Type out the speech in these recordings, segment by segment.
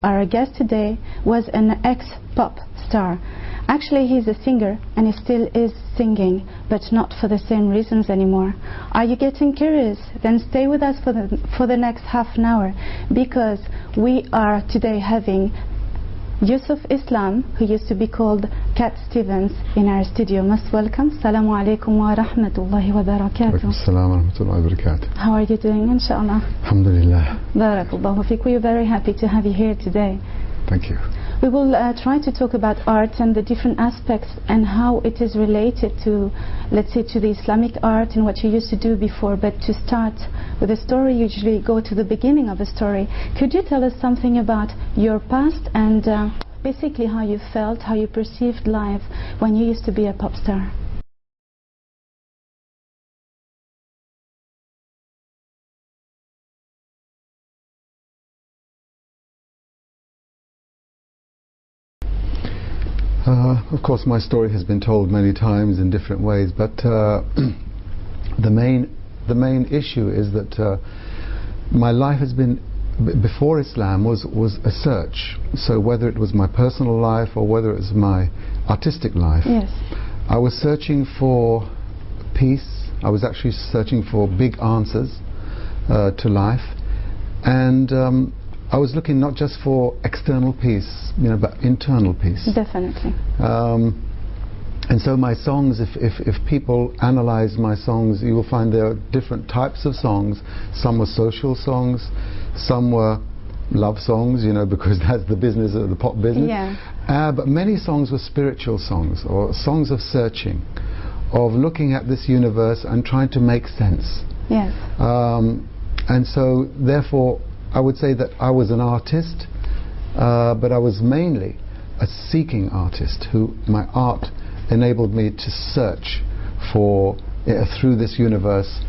Our guest today was an ex-pop star. Actually, he's a singer and he still is singing, but not for the same reasons anymore. Are you getting curious? Then stay with us for the next half an hour, because we are today having YUSUF Islam, who used to be called Cat Stevens, in our studio. Most welcome. Assalamu alaikum wa rahmatullahi wa barakatuh. Assalamu wa rahmatullahi wa barakatuh. How are you doing, inshallah? Alhamdulillah. Barakallahu fiqh. We are very happy to have you here today. Thank you. We will try to talk about art and the different aspects and how it is related to, let's say, to the Islamic art and what you used to do before. But to start with a story, usually go to the beginning of a story. Could you tell us something about your past and basically how you felt, how you perceived life when you used to be a pop star? Of course, my story has been told many times in different ways, but the main issue is that my life has been, before Islam, was a search. So whether it was my personal life or whether it was my artistic life, yes, I was searching for peace. I was actually searching for big answers to life, and I was looking not just for external peace, but internal peace. Definitely. And so my songs, if people analyze my songs, you will find there are different types of songs. Some were social songs, some were love songs, because that's the business of the pop business. Yeah. But many songs were spiritual songs, or songs of searching, of looking at this universe and trying to make sense. Yes. And so, therefore, I would say that I was an artist, but I was mainly a seeking artist, who my art enabled me to search for, through this universe,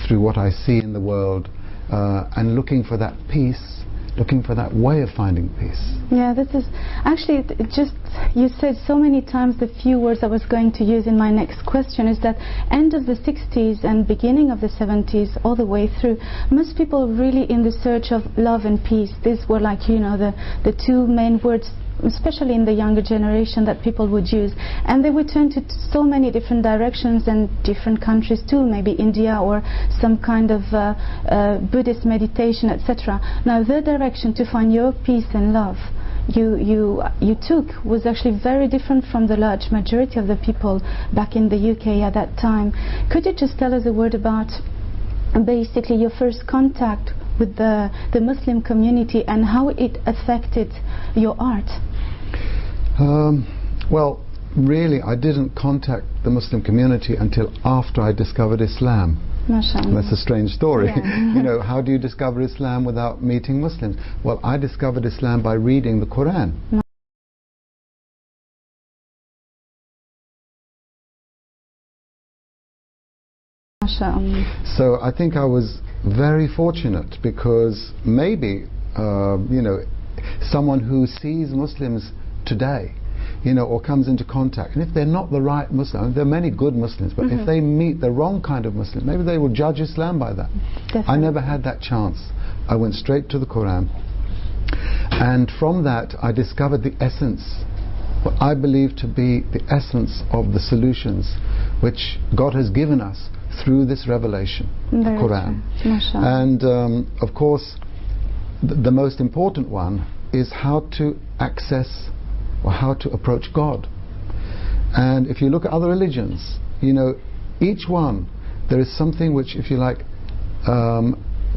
through what I see in the world, and looking for that peace, looking for that way of finding peace. Yeah, this is actually just, you said so many times the few words I was going to use in my next question, is that end of the 60s and beginning of the 70s, all the way through, most people really in the search of love and peace. These were like, the two main words, especially in the younger generation, that people would use, and they would turn to so many different directions and different countries too, maybe India or some kind of Buddhist meditation, etc. Now the direction to find your peace and love you took was actually very different from the large majority of the people back in the UK at that time. Could you just tell us a word about basically your first contact with the Muslim community and how it affected your art? Well, really, I didn't contact the Muslim community until after I discovered Islam. MashaAllah. That's a strange story. Yeah. How do you discover Islam without meeting Muslims? Well, I discovered Islam by reading the Quran. MashaAllah. So I think I was very fortunate, because maybe someone who sees Muslims today, or comes into contact, and if they're not the right Muslim, there are many good Muslims, but if they meet the wrong kind of Muslim, maybe they will judge Islam by that. Definitely. I never had that chance. I went straight to the Quran, and from that I discovered the essence, what I believe to be the essence of the solutions which God has given us through this revelation, the Quran. And of course, the most important one is how to access or how to approach God. And if you look at other religions, each one, there is something which, if you like,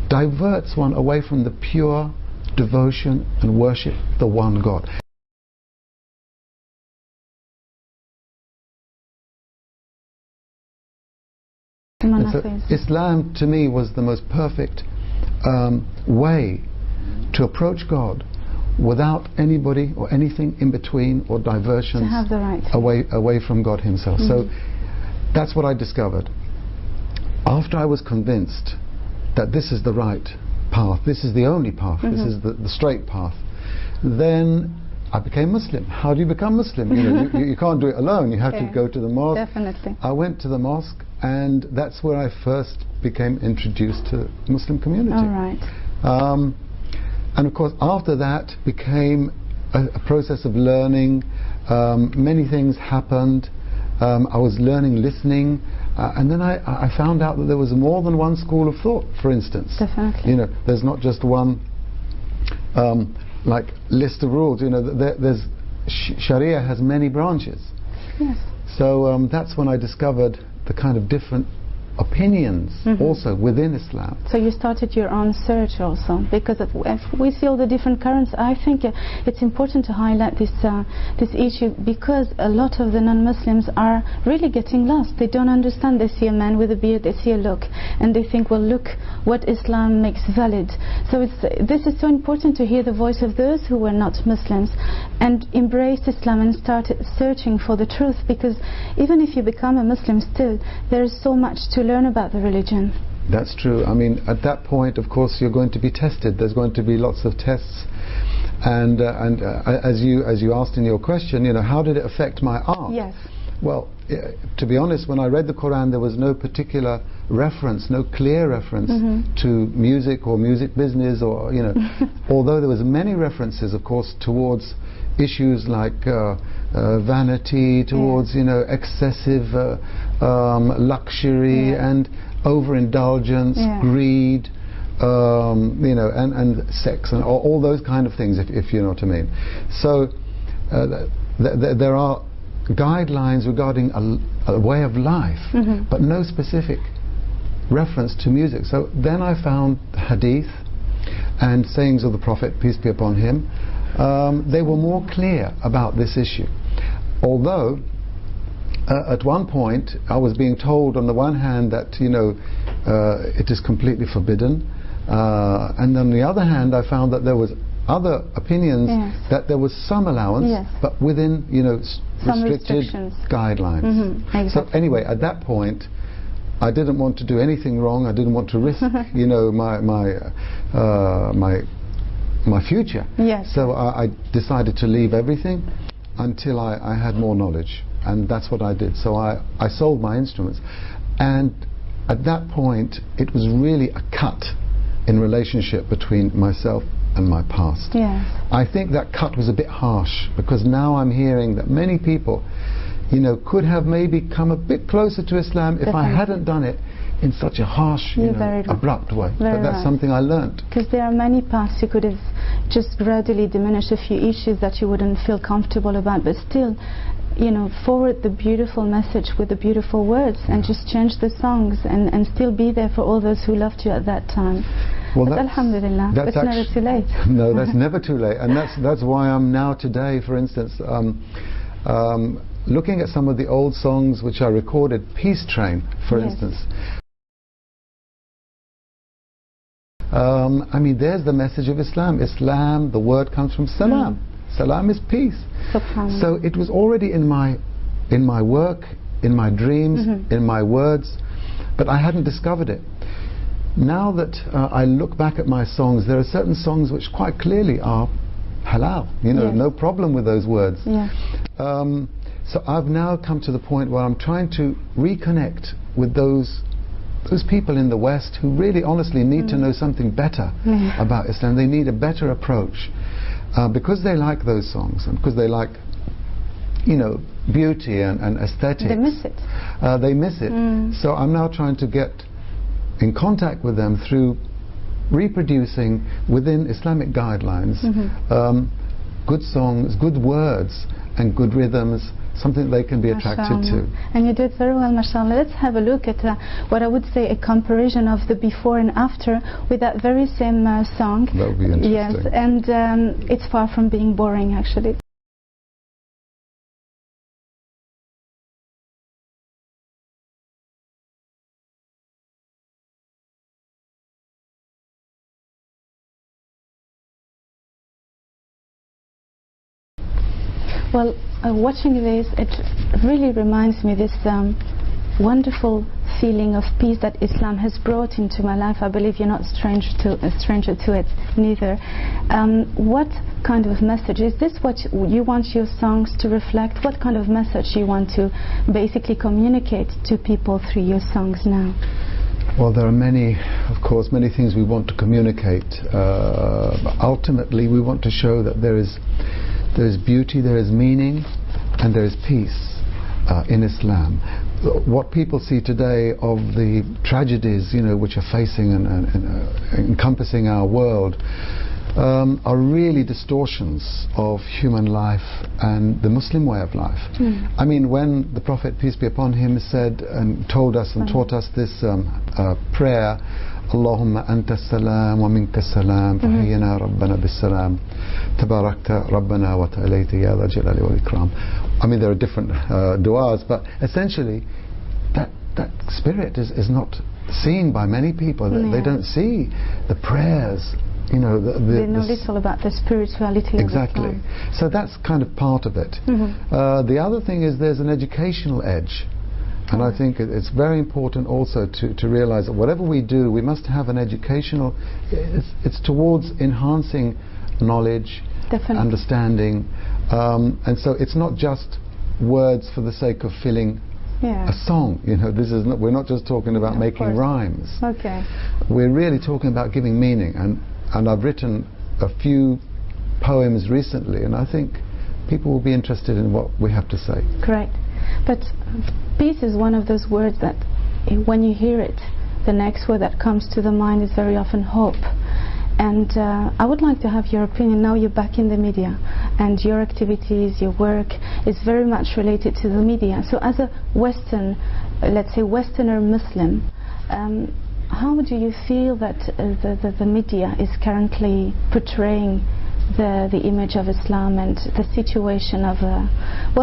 diverts one away from the pure devotion and worship the one God. And so Islam to me was the most perfect way to approach God without anybody or anything in between, or diversions, to have the right away from God himself. So that's what I discovered. After I was convinced that this is the right path, this is the only path, this is the straight path, then I became Muslim. How do you become Muslim? You can't do it alone. You have to go to the mosque. Definitely. I went to the mosque, and that's where I first became introduced to Muslim community. All right. And of course after that became a process of learning. Many things happened. I was learning, listening, and then I found out that there was more than one school of thought, for instance. Definitely. You know, there's not just one like list of rules. You know, there's Sharia has many branches. Yes. So that's when I discovered the kind of different opinions also within Islam. So you started your own search also, because if we see all the different currents, I think it's important to highlight this issue, because a lot of the non-Muslims are really getting lost. They don't understand. They see a man with a beard, they see a look, and they think, well, look what Islam makes valid. So this is so important to hear the voice of those who were not Muslims and embrace Islam and start searching for the truth, because even if you become a Muslim, still there is so much to learn about the religion. That's true. I mean, at that point, of course, you're going to be tested. There's going to be lots of tests, and as you asked in your question, you know, how did it affect my art? Yes. Well, to be honest, when I read the Quran, there was no particular reference, no clear reference to music or music business, or you know, although there was many references, of course, towards issues like vanity, towards you know, excessive luxury and overindulgence, greed, you know, and sex and all those kind of things, if you know what I mean. So there are guidelines regarding a way of life, but no specific reference to music. So then I found hadith and sayings of the Prophet, peace be upon him. They were more clear about this issue, although at one point I was being told on the one hand that, you know, it is completely forbidden, and on the other hand I found that there was other opinions, that there was some allowance, but within, you know, restricted guidelines. Exactly. So anyway, at that point I didn't want to do anything wrong. I didn't want to risk you know, my future. So I decided to leave everything until I had more knowledge, and that's what I did. So I sold my instruments, and at that point it was really a cut in relationship between myself and my past. I think that cut was a bit harsh, because now I'm hearing that many people, you know, could have maybe come a bit closer to Islam if I hadn't done it in such a harsh, you know, abrupt way. But that's something I learned. Because there are many paths you could have just gradually diminished a few issues that you wouldn't feel comfortable about, but still, you know, forward the beautiful message with the beautiful words, and just change the songs, and still be there for all those who loved you at that time. Well, but alhamdulillah, it's never too late. No, that's never too late, and that's why I'm now today, for instance, looking at some of the old songs which I recorded, Peace Train, for instance. I mean, there's the message of Islam. Islam, the word comes from salam. Salam is peace. So it was already in my work, in my dreams, in my words, but I hadn't discovered it. Now that I look back at my songs, there are certain songs which quite clearly are halal, you know, no problem with those words. So I've now come to the point where I'm trying to reconnect with those people in the West who really honestly need to know something better about Islam. They need a better approach, because they like those songs, and because they like, you know, beauty and aesthetics. They miss it. They miss it. So I'm now trying to get in contact with them through reproducing within Islamic guidelines good songs, good words and good rhythms, something they can be attracted to. And you do it very well, mashallah. Let's have a look at what I would say a comparison of the before and after with that very same song. That would be interesting. Yes, and it's far from being boring, actually. Well, watching this, it really reminds me this wonderful feeling of peace that Islam has brought into my life. I believe you're not a stranger to it, neither. What kind of message? Is this what you want your songs to reflect? What kind of message you want to basically communicate to people through your songs now? Well, there are many of course, many things we want to communicate. But ultimately, we want to show that there is beauty, there is meaning, and there is peace in Islam. What people see today of the tragedies, which are facing and encompassing our world, are really distortions of human life and the Muslim way of life. I mean, when the Prophet, peace be upon him, said and told us and taught us this prayer, Allahumma anta salam wa minka salam fahayyina rabbana bis salam tabarakta rabbana wa ta'alayta ya dha jalali wal ikram. I mean, there are different du'as, but essentially that spirit is not seen by many people. They don't see the prayers. They know little about the spirituality exactly. of Islam. So that's kind of part of it. The other thing is there's an educational edge, and I think it's very important also to realize that whatever we do, we must have an educational. It's towards enhancing knowledge, understanding, and so it's not just words for the sake of filling a song. This is not. We're not just talking about making rhymes. Okay. We're really talking about giving meaning, and I've written a few poems recently, and I think people will be interested in what we have to say. Correct. But peace is one of those words that when you hear it, the next word that comes to the mind is very often hope. And I would like to have your opinion. Now you're back in the media, and your activities, your work is very much related to the media. So as a Western, let's say Westerner Muslim, how do you feel that the media is currently portraying the image of Islam and the situation of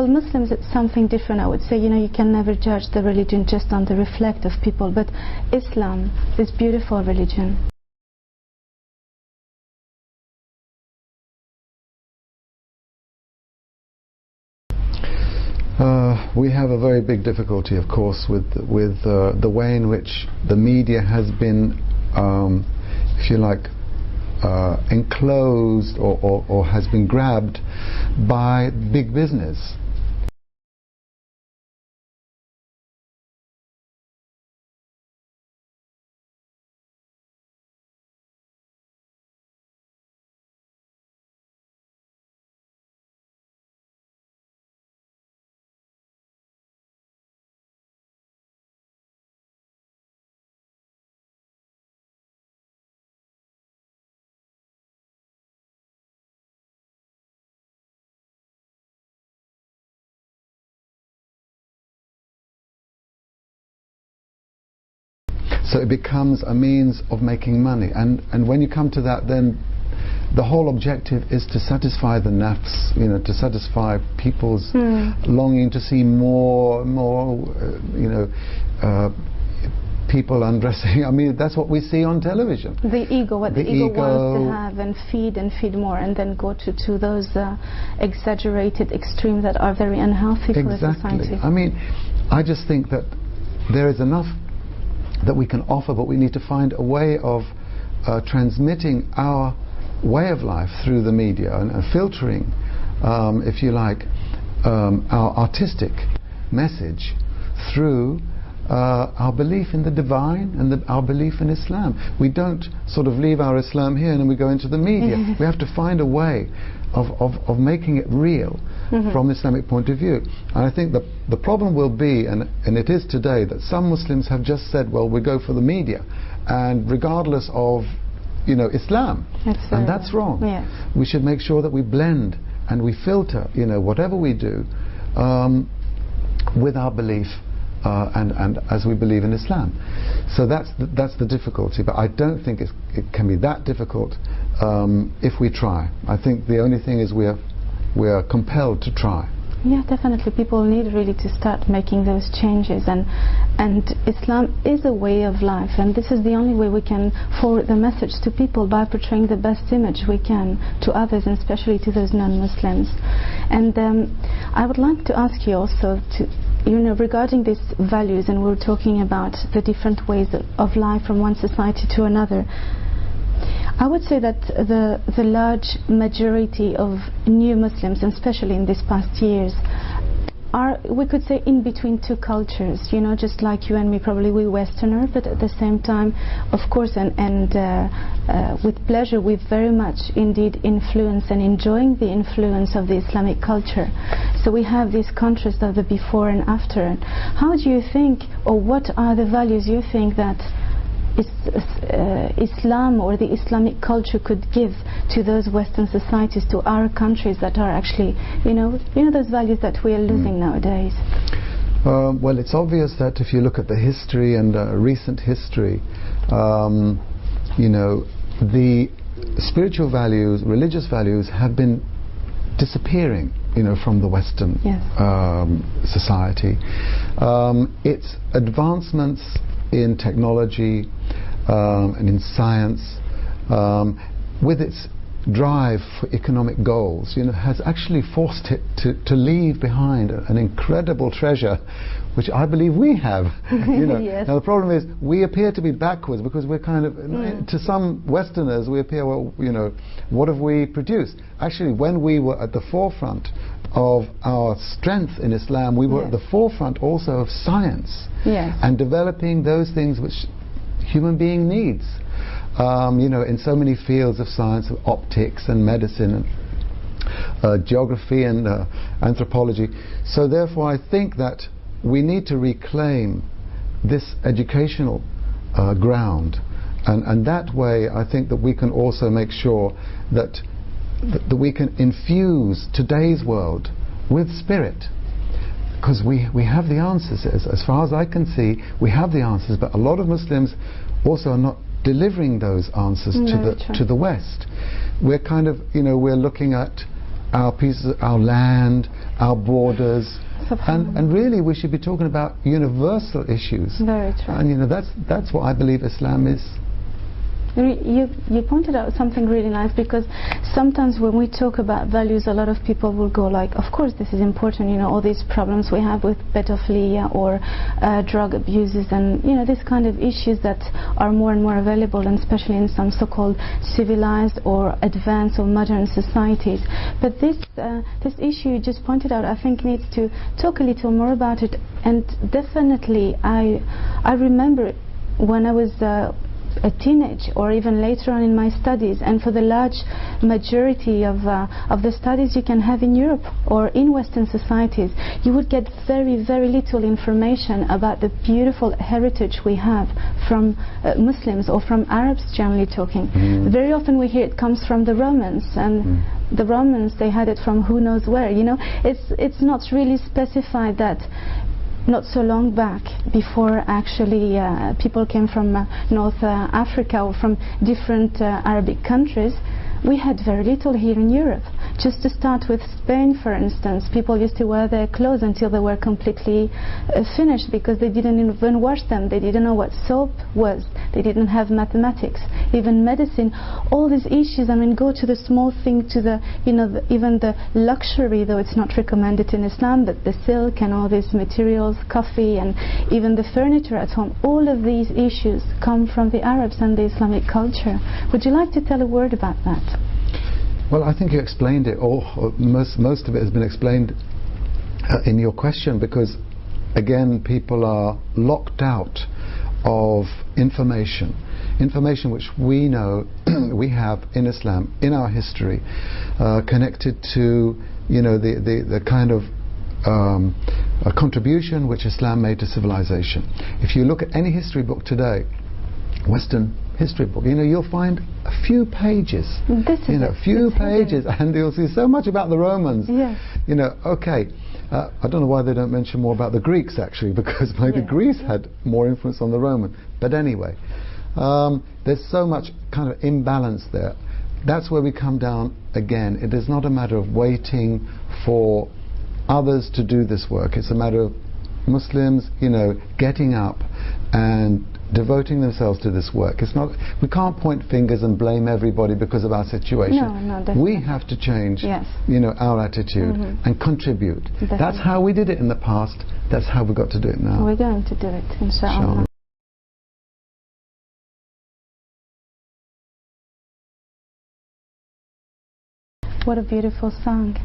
Muslims? It's something different, I would say. You can never judge the religion just on the reflect of people, but Islam, this beautiful religion. We have a very big difficulty, of course, with the way in which the media has been, if you like, enclosed or has been grabbed by big business. So it becomes a means of making money, and when you come to that, then the whole objective is to satisfy the nafs, to satisfy people's longing to see more, people undressing. I mean, that's what we see on television. The ego, what the ego wants to have, and feed more, and then go to those exaggerated extremes that are very unhealthy for the society. I mean, I just think that there is enough that we can offer, but we need to find a way of transmitting our way of life through the media and filtering, if you like, our artistic message through our belief in the divine and our belief in Islam. We don't sort of leave our Islam here and then we go into the media. We have to find a way of making it real from the Islamic point of view. And I think the problem will be, and it is today, that some Muslims have just said, well, we go for the media, and regardless of Islam, and that's wrong. Yes. We should make sure that we blend and we filter whatever we do with our belief and as we believe in Islam. So that's the difficulty, but I don't think it can be that difficult if we try. I think the only thing is we are compelled to try. Yeah, definitely. People need really to start making those changes, and Islam is a way of life, and this is the only way we can forward the message to people, by portraying the best image we can to others, and especially to those non-Muslims. And I would like to ask you also regarding these values, and we're talking about the different ways of life from one society to another. I would say that the large majority of new Muslims, and especially in these past years, are, we could say, in between two cultures, you know, just like you and me, probably we Westerner, but at the same time, of course, and with pleasure, we very much indeed influence and enjoying the influence of the Islamic culture. So we have this contrast of the before and after. How do you think, or what are the values you think that Islam or the Islamic culture could give to those Western societies, to our countries that are actually, you know those values that we are losing nowadays? Well, it's obvious that if you look at the history and recent history, you know, the spiritual values, religious values have been disappearing, you know, from the Western society. Its advancements in technology and in science, with its drive for economic goals, you know, has actually forced it to leave behind an incredible treasure, which I believe we have. You know. Yes. Now the problem is we appear to be backwards because we're kind of, to some Westerners, we appear, well, you know, what have we produced? Actually, when we were at the forefront of our strength in Islam, we were at the forefront also of science and developing those things which human being needs. You know, in so many fields of science, of optics and medicine and geography and anthropology. So therefore I think that we need to reclaim this educational ground, and that way I think that we can also make sure that we can infuse today's world with spirit, because we have the answers. As far as I can see, we have the answers, but a lot of Muslims also are not delivering those answers to the West. We're kind of, you know, we're looking at our pieces, our land, our borders, and really we should be talking about universal issues. Very true. And you know, that's what I believe Islam is. You pointed out something really nice, because sometimes when we talk about values, a lot of people will go like, of course this is important, you know, all these problems we have with pedophilia or drug abuses and, you know, this kind of issues that are more and more available, and especially in some so-called civilized or advanced or modern societies. But this issue you just pointed out, I think needs to talk a little more about it. And definitely I remember when I was a teenage, or even later on in my studies, and for the large majority of the studies you can have in Europe or in Western societies, you would get very, very little information about the beautiful heritage we have from Muslims or from Arabs, generally talking. Very often we hear it comes from the Romans, and the Romans, they had it from who knows where, you know. It's not really specified that not so long back, before actually people came from North Africa or from different Arabic countries, we had very little here in Europe. Just to start with Spain, for instance, people used to wear their clothes until they were completely finished, because they didn't even wash them. They didn't know what soap was. They didn't have mathematics, even medicine. All these issues, I mean, go to the small thing, to the, you know, even the luxury, though it's not recommended in Islam, but the silk and all these materials, coffee, and even the furniture at home. All of these issues come from the Arabs and the Islamic culture. Would you like to tell a word about that? Well, I think you explained it all. Most of it has been explained in your question, because again, people are locked out of information which we know we have in Islam, in our history, connected to, you know, the kind of a contribution which Islam made to civilization. If you look at any history book today, Western history book, you know, you'll find a few pages, you know, a few pages, and you'll see so much about the Romans. Yes. You know, okay, I don't know why they don't mention more about the Greeks, actually, because maybe Greece had more influence on the Roman. But anyway, there's so much kind of imbalance there. That's where we come down again. It is not a matter of waiting for others to do this work. It's a matter of Muslims, you know, getting up and devoting themselves to this work. It's not, we can't point fingers and blame everybody because of our situation. No, definitely. We have to change, you know, our attitude and contribute. Definitely. That's how we did it in the past. That's how we've got to do it now. We're going to do it, inshallah. What a beautiful song.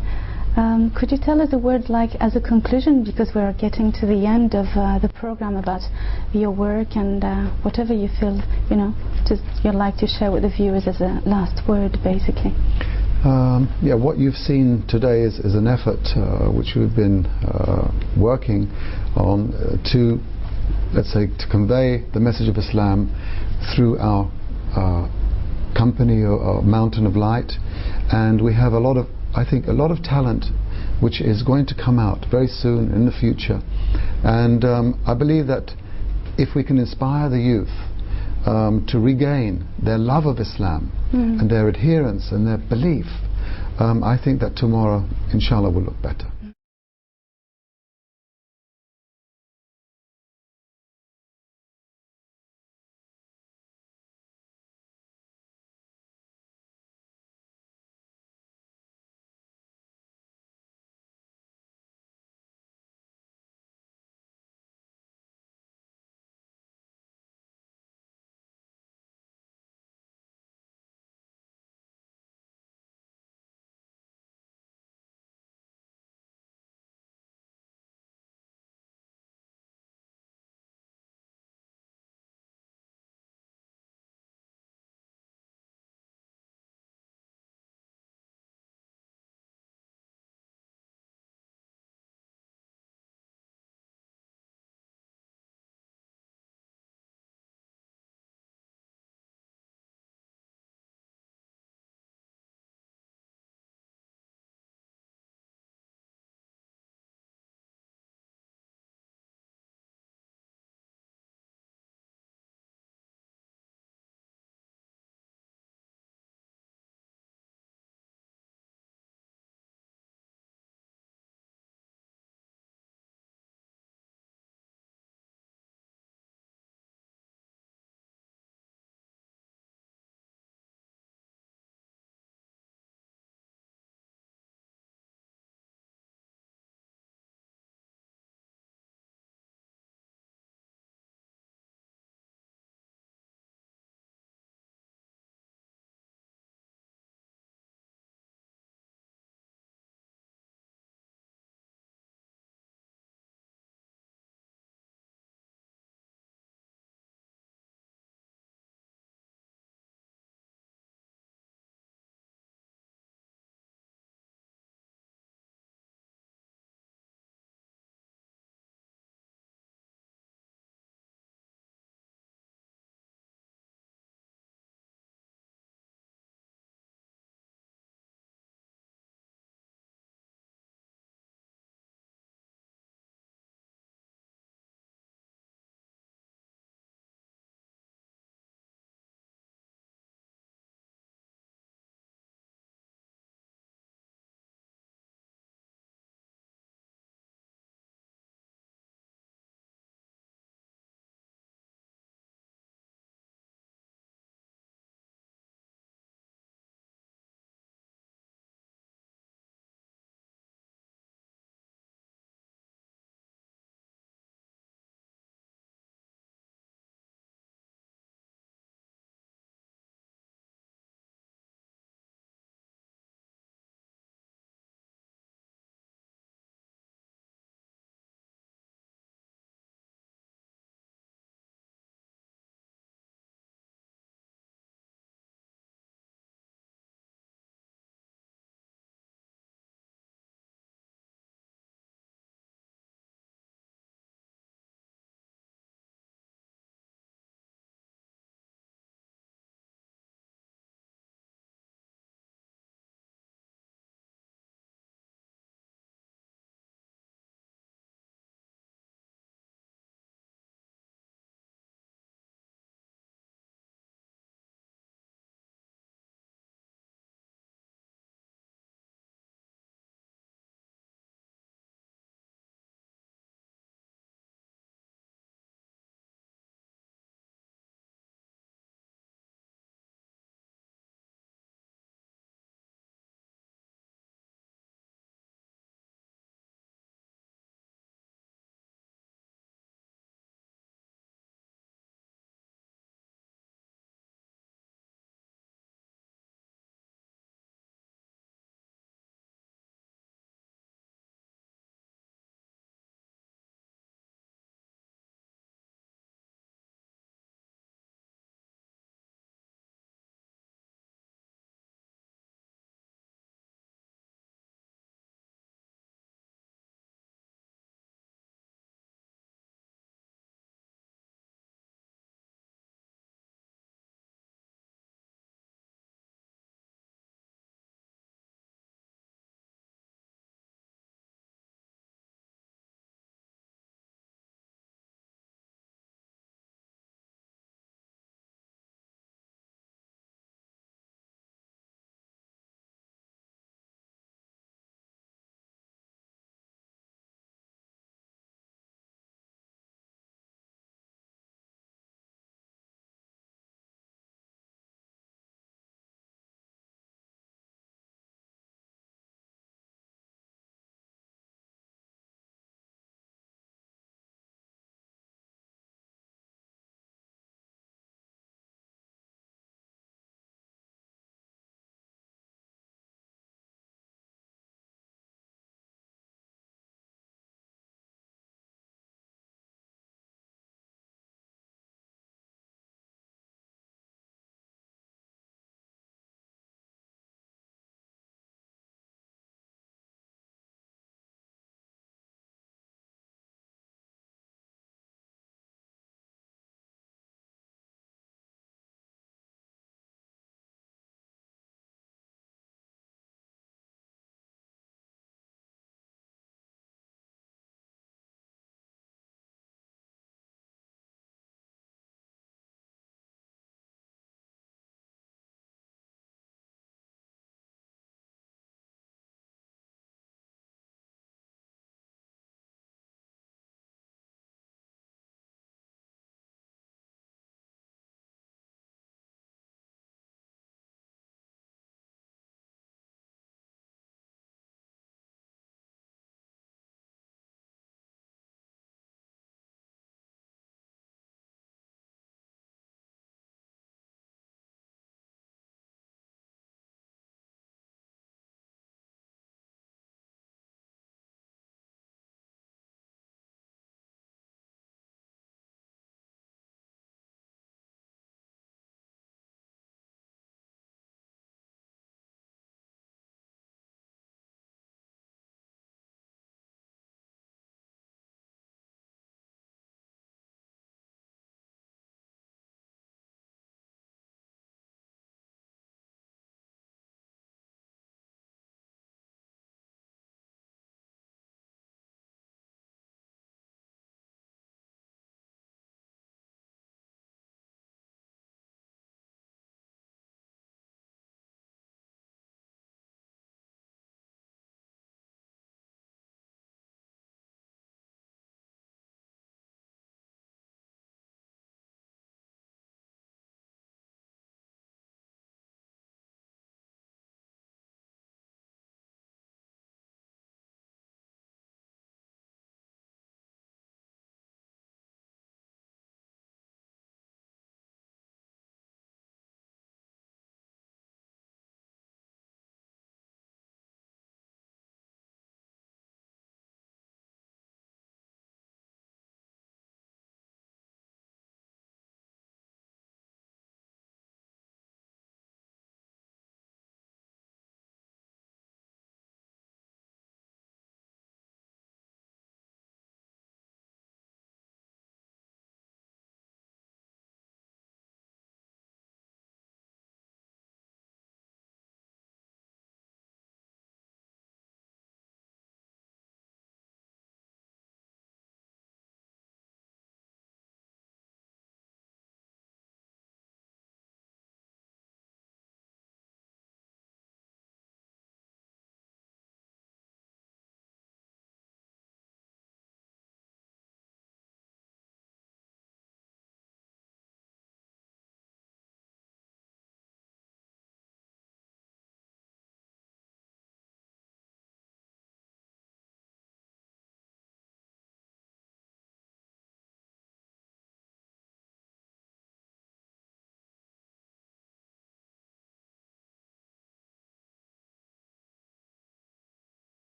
Could you tell us a word like as a conclusion, because we're getting to the end of the program, about your work and whatever you feel, you know, just you'd like to share with the viewers as a last word, basically? Yeah, what you've seen today is an effort which we've been working on to, let's say, to convey the message of Islam through our company or Mountain of Light. And we have a lot of, I think, a lot of talent which is going to come out very soon in the future. And I believe that if we can inspire the youth to regain their love of Islam and their adherence and their belief, I think that tomorrow, inshallah, will look better.